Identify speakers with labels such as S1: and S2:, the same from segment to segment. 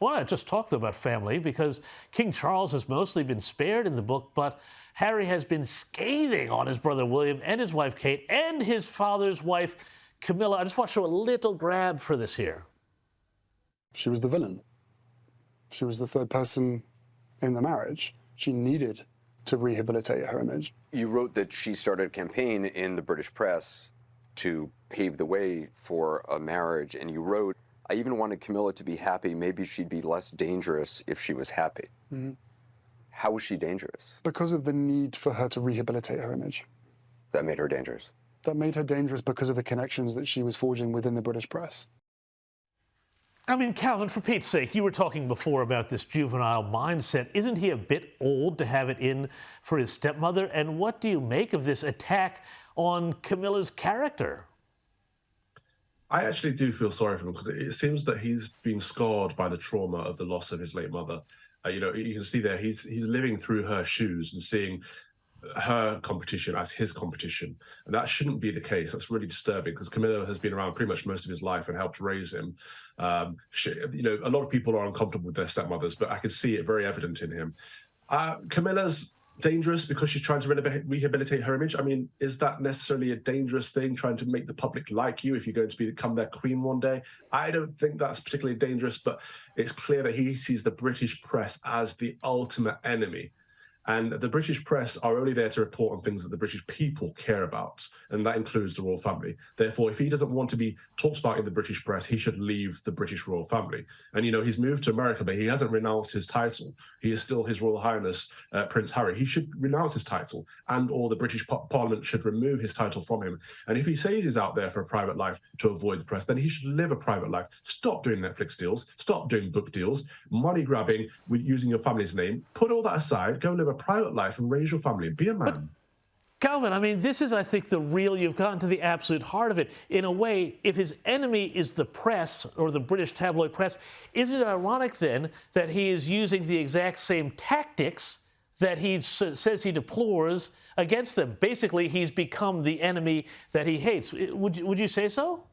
S1: I want to just talk about family because King Charles has mostly been spared in the book, but Harry has been scathing on his brother William and his wife Kate and his father's wife Camilla. I just want to show a little grab for this here.
S2: She was the villain. She was the third person in the marriage. She needed to rehabilitate her image.
S3: You wrote that she started a campaign in the British press to pave the way for a marriage, and you wrote, I even wanted Camilla to be happy. Maybe she'd be less dangerous if she was happy. Mm-hmm. How was she dangerous?
S2: Because of the need for her to rehabilitate her image.
S3: That made her dangerous?
S2: That made her dangerous because of the connections that she was forging within the British press.
S1: I mean, Calvin, for Pete's sake, you were talking before about this juvenile mindset. Isn't he a bit old to have it in for his stepmother? And what do you make of this attack on Camilla's character?
S4: I actually do feel sorry for him because it seems that he's been scarred by the trauma of the loss of his late mother. You can see there he's living through her shoes and seeing her competition as his competition. And that shouldn't be the case. That's really disturbing because Camilla has been around pretty much most of his life and helped raise him. A lot of people are uncomfortable with their stepmothers, but I could see it very evident in him. Camilla's dangerous because she's trying to rehabilitate her image. I mean, is that necessarily a dangerous thing, trying to make the public like you if you're going to become their queen one day? I don't think that's particularly dangerous, but it's clear that he sees the British press as the ultimate enemy. And the British press are only there to report on things that the British people care about, and that includes the royal family. Therefore, if he doesn't want to be talked about in the British press, he should leave the British royal family. And, he's moved to America, but he hasn't renounced his title. He is still His Royal Highness Prince Harry. He should renounce his title, or the British Parliament should remove his title from him. And if he says he's out there for a private life to avoid the press, then he should live a private life. Stop doing Netflix deals. Stop doing book deals. Money grabbing with using your family's name. Put all that aside. Go live a private life and raise your family. Be a man.
S1: But, Calvin, I mean, this is, I think, you've gotten to the absolute heart of it. In a way, if his enemy is the press or the British tabloid press, isn't it ironic then that he is using the exact same tactics that he says he deplores against them? Basically, he's become the enemy that he hates. Would you say so?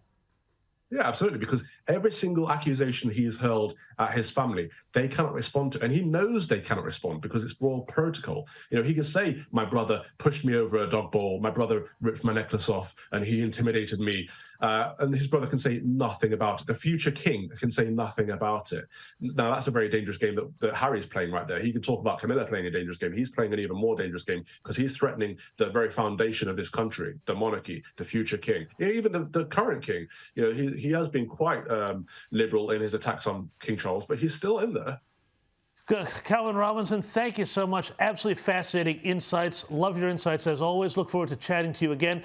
S4: Yeah, absolutely, because every single accusation he has hurled at his family, they cannot respond to, and he knows they cannot respond because it's royal protocol. He can say, my brother pushed me over a dog bowl, my brother ripped my necklace off, and he intimidated me, and his brother can say nothing about it. The future king can say nothing about it. Now, that's a very dangerous game that Harry's playing right there. He can talk about Camilla playing a dangerous game. He's playing an even more dangerous game because he's threatening the very foundation of this country, the monarchy, the future king, even the current king. He has been quite liberal in his attacks on King Charles, but he's still in there.
S1: Calvin Robinson, thank you so much. Absolutely fascinating insights. Love your insights as always. Look forward to chatting to you again.